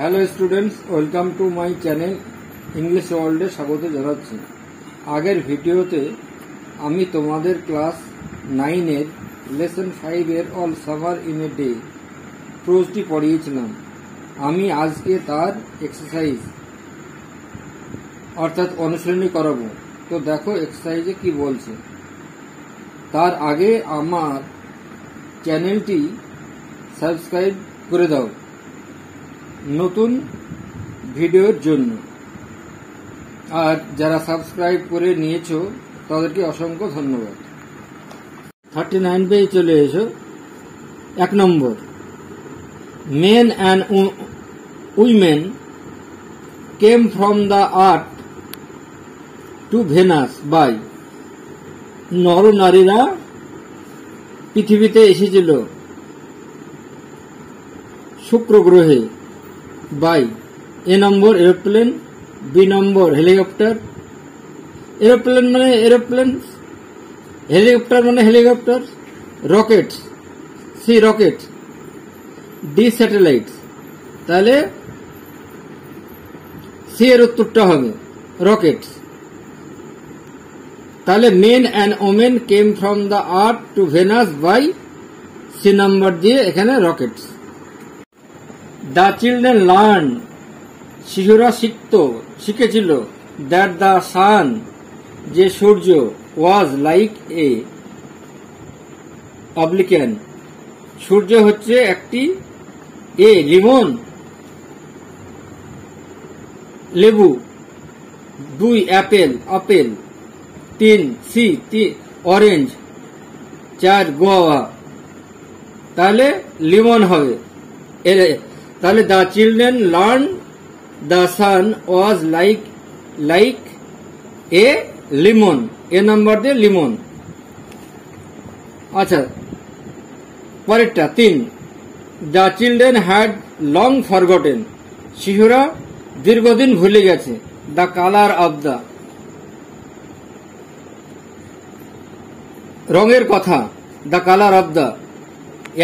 Hello students, welcome to my channel English ওয়ার্ল্ডে স্বাগত জানাচ্ছি। আগের ভিডিওতে আমি তোমাদের ক্লাস 9-এর লেসন 5-এর all summer in a day প্রোজটি পড়িয়েছিলাম। আমি আজকে তার এক্সারসাইজ অর্থাৎ অনুশীলনী করাবো। তো দেখো এক্সারসাইজে কি বলছে। তার আগে আমার চ্যানেলটি সাবস্ক্রাইব করে দাও নতুন ভিডিওর জন্য, আর যারা সাবস্ক্রাইব করে নিয়েছো তাদেরকে অসংখ্য ধন্যবাদ। 39 পেজে চলে এসো। 1 number, men and women came from the earth to Venus by. নর নারীরা পৃথিবীতে এসেছিল শুক্র গ্রহে বাই। A number aeroplane, B number helicopter. Aeroplane মানে এরোপ্লেন, হেলিকপ্টার মানে helicopter. Rocket, C rocket. D satellite. তাহলে সি এর উত্তরটা হবে রকেট। তাহলে men and women came from the earth to Venus by, C number দিয়ে এখানে রকেটস। দ্য চিলড্রেন লার্ন, শিশুরা শিখেছিল দ্যাট দ্য সান, যে সূর্য, ওয়াজ লাইক এ অবলিকেন, সূর্য হচ্ছে একটি এ লিমন লেবু, 2 অ্যাপেল আপেল, 3 সি অরেঞ্জ, 4 গোয়া। তাহলে লিমন হবে। তাহলে the children learn the sun was like a lemon, A number দিয়ে লিমন। আচ্ছা, পরেরটা 3, the children had long forgotten, শিশুরা দীর্ঘদিন ভুলে গেছে দ্য কালার অব দ্য, রঙের কথা, the colour of the.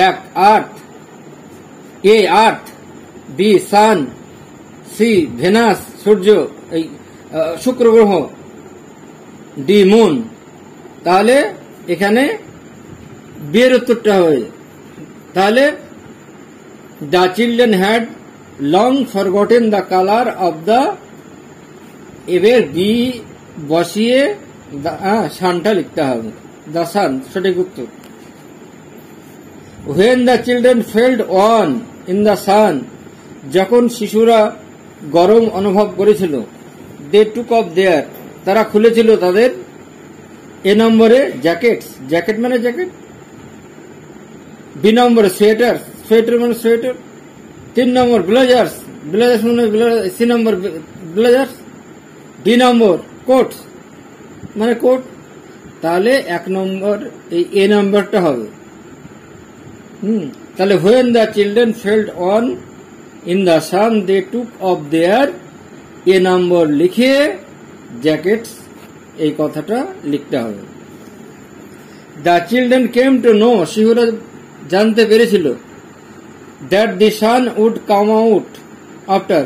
1 earth, A earth, B sun, C Venus সূর্য এই শুক্র গ্রহ, ডি মুন। তাহলে এখানে বিয়ের উত্তরটা হবে। তাহলে the children had long forgotten the colour of the, এবার বি বসিয়ে সানটা লিখতে হবে, দ্য সান সঠিক উত্তর। When the children felt warm in the sun, যখন শিশুরা গরম অনুভব করেছিল, they took off their, তারা খুলেছিল তাদের এ নম্বরে জ্যাকেটস, জ্যাকেট মানে জ্যাকেট। বি নম্বরে সোয়েটার, সোয়েটার মানে সোয়েটার। 3 নম্বর ব্লেজার্স, ব্লেজার্স মানে সি নম্বর ব্লেজার্স। ডি নম্বর কোটস মানে কোট। তাহলে 1 নম্বর এই এ নম্বরটা হবে। তাহলে when the children felt warm in the sun they took off their, এ নম্বর লিখে জ্যাকেটস এই কথাটা লিখতে হবে। The children came to know, শিশুরা জানতে পেরেছিল that the sun would come out after,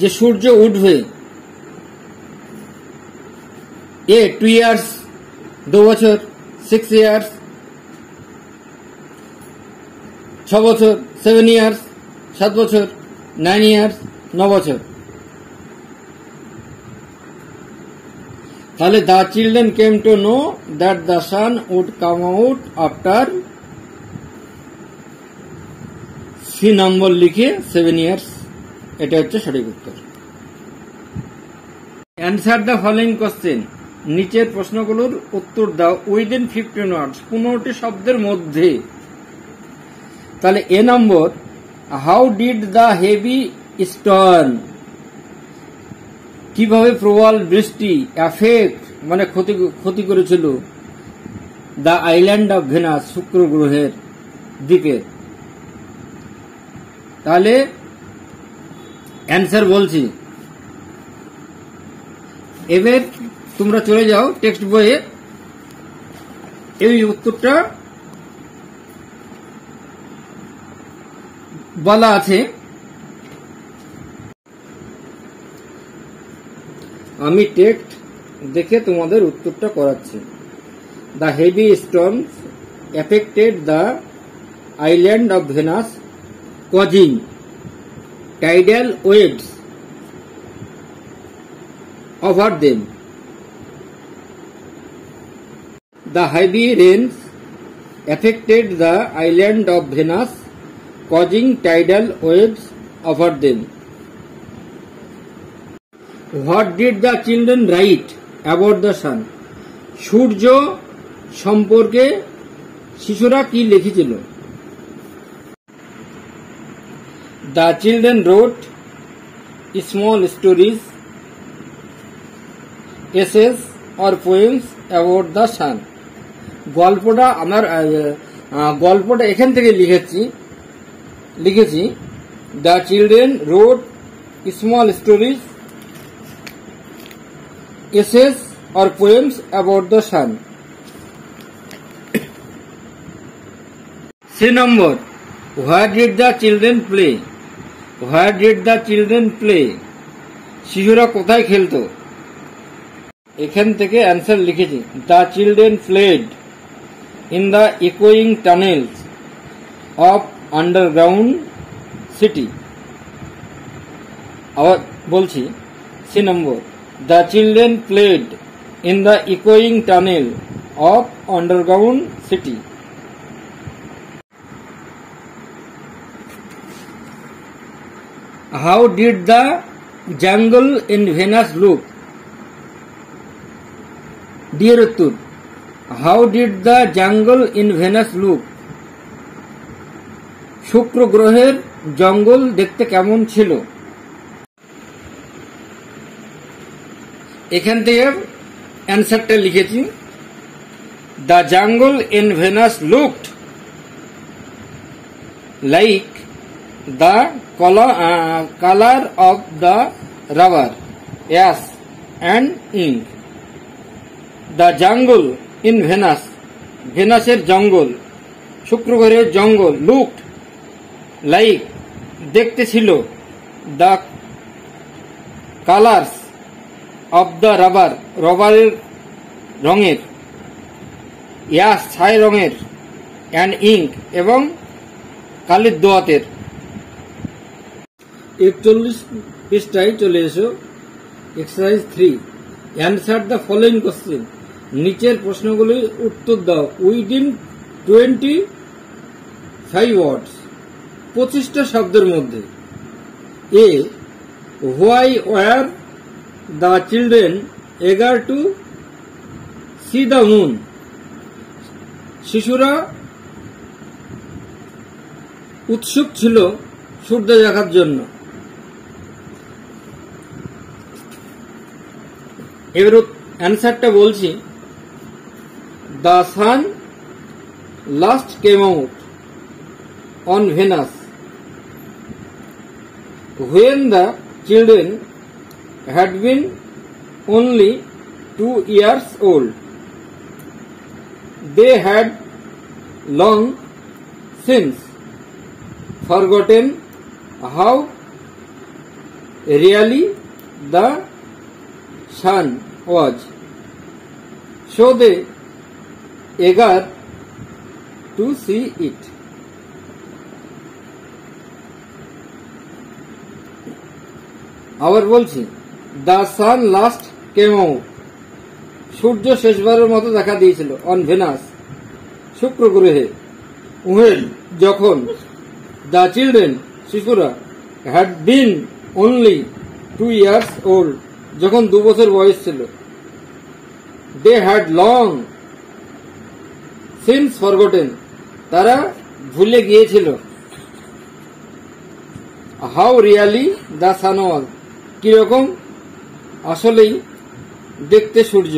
যে সূর্য উঠবে। এ 2 years 2 বছর, 6 years 6 বছর, 7 years 7 বছর, 9 years 9 বছর। তাহলে the children came to know that the sun would come out after, C number লিখে 7 years, এটা হচ্ছে সঠিক উত্তর। অ্যান্সার দ্য ফলোইং কোশ্চেন, নিচের প্রশ্নগুলোর উত্তর দাও উইদিন 15 words, 15টি শব্দের মধ্যে। তাহলে A number, how did the heavy storm, কিভাবে প্রবল বৃষ্টি, অ্যাফেক্ট মানে ক্ষতি করেছিল দ্য আইল্যান্ড অফ ভেনাস, শুক্র গ্রহের দ্বীপে। তাহলে অ্যান্সার বলছি। এবার তোমরা চলে যাও টেক্সট বইয়ে, এই উত্তরটা বলা আছে, আমি টেক্সট দেখে তোমাদের উত্তরটা করাচ্ছি। The heavy storms affected the island of venous causing tidal waves over them. The heavy rains affected the island of Venus, causing tidal waves over them. What did the children write about the sun? সূর্য সম্পর্কে শিশুরা কি লিখেছিল? The children wrote small stories, essays or poems about the sun. গল্পটা এখান থেকে লিখেছি the children read small stories, essays or poems about the sun. C number, where did the children play? Where did the children play? শিশুরা কোথায় খেলতো? এখান থেকে answer লিখেছি the children played in the echoing tunnels of underground city. আবার বলছি, C number, the children played in the echoing tunnel of underground city. How did the jungle in Venus look? Dear Uttur, how did the jungle in Venus look? শুক্র গ্রহের জঙ্গল দেখতে কেমন ছিল? এখান থেকে অ্যান্সারটা লিখেছি the jungle in Venus looked like the color of the rubber, ash and ink. The jungle in Venus, ভেনাসের জঙ্গল, শুক্র গ্রহের জঙ্গল, লুকড লাইক দেখতে ছিল, the colours of the rubber রবারের রঙের, ইয়াস ছাই রঙের, অ্যান্ড ইঙ্ক এবং কালির দোয়াতের। 41 পৃষ্ঠায় চলে এসো। Exercise 3, answer the following question. নিচের প্রশ্নগুলি উত্তর দাও উইদিন 25 ওয়ার্ডস, 25টা শব্দের মধ্যে। A, why were the children eager to see the moon? শিশুরা উৎসুক ছিল সূর্য দেখার জন্য। এবার অ্যান্সারটা বলছি, the sun last came out on Venus when the children had been only 2 years old. They had long since forgotten how really the sun was, so they eager to see it. আবার বলছি, the sun last came out, সূর্য শেষবারের মতো দেখা দিয়েছিল on Venus, শুক্র গ্রহে, when যখন, the children শিশুরা, had been only 2 years old যখন 2 বছর বয়স ছিল, they had long since forgotten তারা ভুলে গিয়েছিল, how really the sun was কিরকম আসলেই দেখতে সূর্য,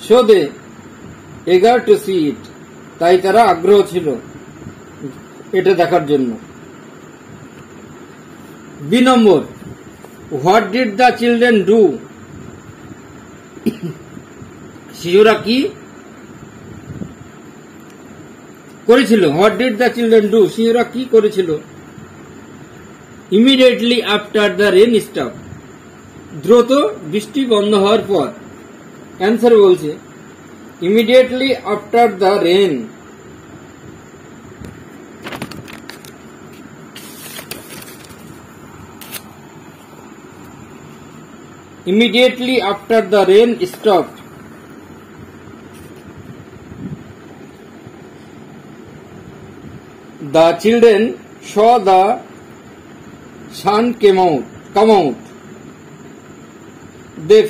so they eager to see it তাই তারা আগ্রহ ছিল এটা দেখার জন্য। B number, what did the children do? শিশুরা কি করেছিল? What did the children do? শিশুরা কি করেছিল? Immediately after the rain stop, দ্রুত বৃষ্টি বন্ধ হওয়ার পর। অ্যান্সার বলছে immediately after the rain. Immediately after the rain stopped, the children saw the sun come out. They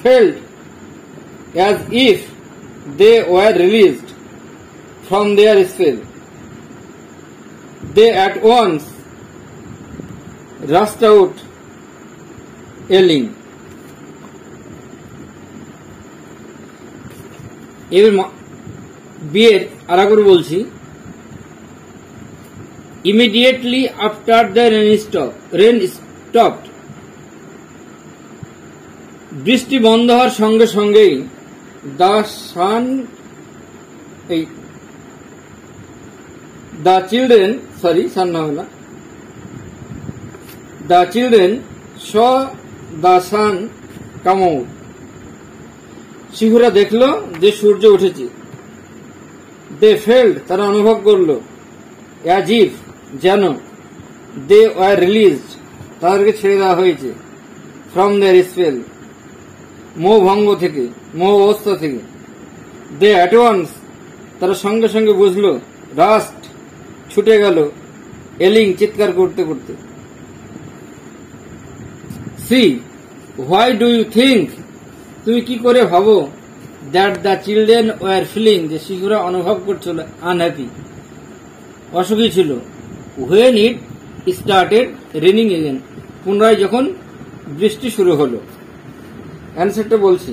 felt as if they were released from their spell. They at once rushed out yelling. এবার বিয়ের আরেকবার বলছি, immediately after the rain stopped, বৃষ্টি বন্ধ হওয়ার সঙ্গে সঙ্গেই the children saw the sun come out. শিশুরা দেখলো যে সূর্য উঠেছে। They felt, তারা অনুভব করলো, as if, যেন, they were released, তাদেরকে ছেড়ে দেওয়া হয়েছে, from their spell, মোহভঙ্গ থেকে, মোহ অবস্থা থেকে। They at once, তারা সঙ্গে সঙ্গে বুঝলো, rushed, ছুটে গেল, yelling, চিৎকার করতে করতে। See, why do you think, তুমি কি করে ভাবো, that the children were feeling, যে শিশুরা অনুভব করছিল, unhappy, অসুখী ছিল, when it started raining again, পুনরায় যখন বৃষ্টি শুরু হলো। অ্যান্সারটা বলছি,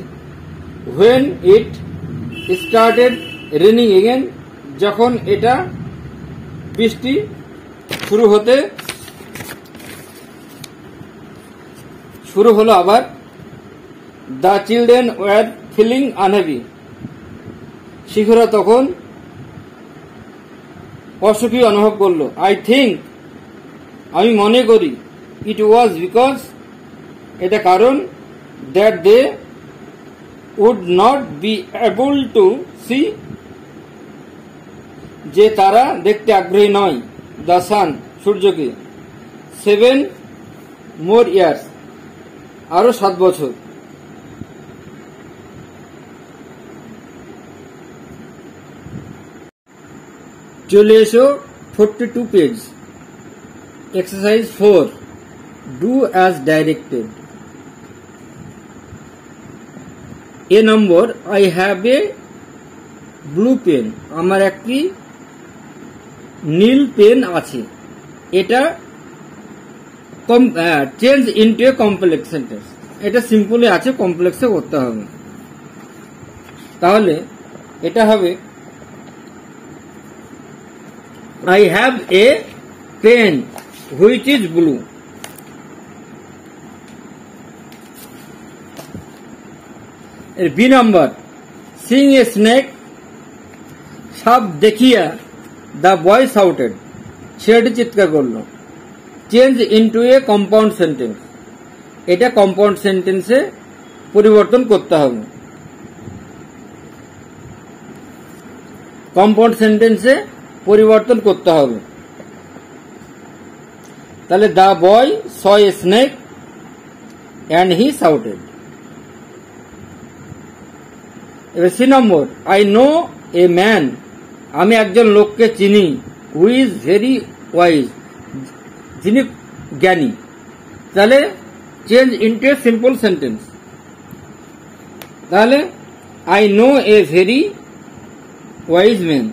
when it started raining again, যখন এটা বৃষ্টি শুরু হলো আবার। The children were feeling unhappy, শিশুরা তখন অসুখী অনুভব করলো। আই থিঙ্ক, আমি মনে করি, ইট ওয়াজ বিকজ, এটা কারণ, that they would not be able to see, যে তারা দেখতে আগ্রহী নয়, দ্য সান, সূর্যকে, 7 more years, আরো 7 বছর। চলে এসো 42 page, exercise 4, do as directed. A number, I have a blue pen, আমার একটি নীল পেন আছে। এটা change into a complex sentence, এটা সিম্পলি আছে, কমপ্লেক্সে করতে হবে। তাহলে এটা হবে, I have a pen which is blue. B number, seeing a snake, সাপ দেখিয়া, the boy shouted, ছেলেটি চিৎকার করল। চেঞ্জ ইনটু এ কম্পাউন্ড সেন্টেন্স, এটা কম্পাউন্ড সেন্টেন্সে পরিবর্তন করতে হবে। কম্পাউন্ড সেন্টেন্সে পরিবর্তন করতে হবে। তাহলে the boy saw a snake and he shouted. এবার C number, I know a man, আমি একজন লোককে চিনি, হু ইজ ভেরি ওয়াইজ, যিনি জ্ঞানী। তাহলে change into a simple sentence, তাহলে I know a very wise man.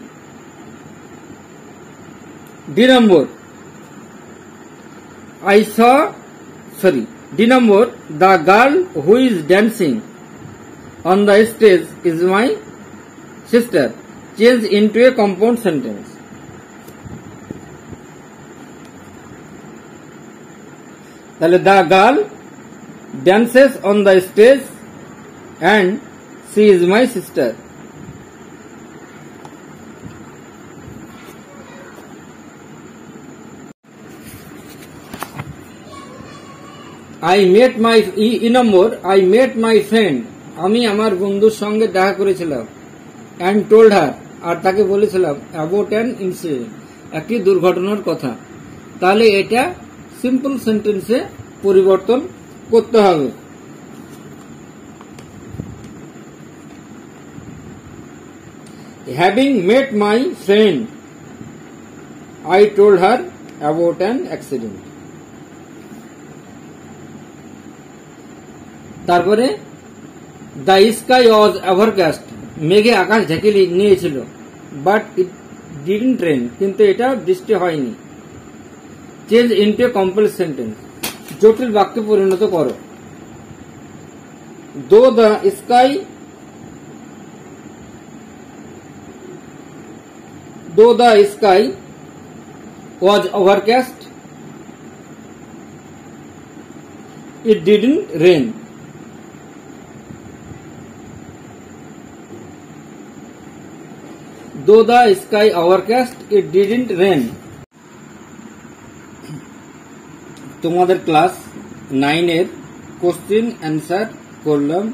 D number, D number, the girl who is dancing on the stage is my sister. Change into a compound sentence. তাহলে the girl dances on the stage and she is my sister. I met my number I met my friend, আমি আমার বন্ধুর সঙ্গে দেখা করেছিলাম। And told her, আর তাকে বলেছিলাম about an incident, একটি দুর্ঘটনার কথা। তাহলে এটা সিম্পল সেন্টেন্সে পরিবর্তন করতে হবে। Having met my friend I told her about an accident. তারপরে দ্য স্কাই ওয়াজ ওভারকাস্ট, মেঘে আকাশ ঢেকে নিয়েছিল। বাট ইট ডিডন্ট রেন, কিন্তু এটা বৃষ্টি হয়নি। Change into a complex sentence, জটিল বাক্যে পরিণত করো। Though the sky was overcast it didn't rain. Though the sky overcast, it didn't rain. তোমাদের ক্লাস 9 এর কোশ্চেন অ্যান্সার করলাম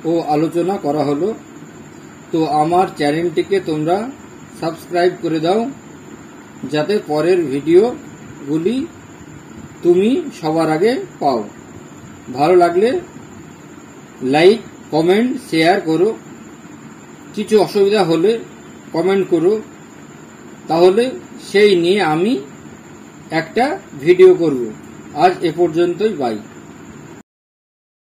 ও আলোচনা করা হলো। তো আমার চ্যানেলটিকে তোমরা সাবস্ক্রাইব করে দাও, যাতে পরের ভিডিওগুলি তুমি সবার আগে পাও। ভালো লাগলে লাইক, কমেন্ট, শেয়ার করো। কিছু অসুবিধা হলে কমেন্ট করো, তাহলে সেই নিয়ে আমি একটা ভিডিও করব। আজ এ পর্যন্তই, বাই।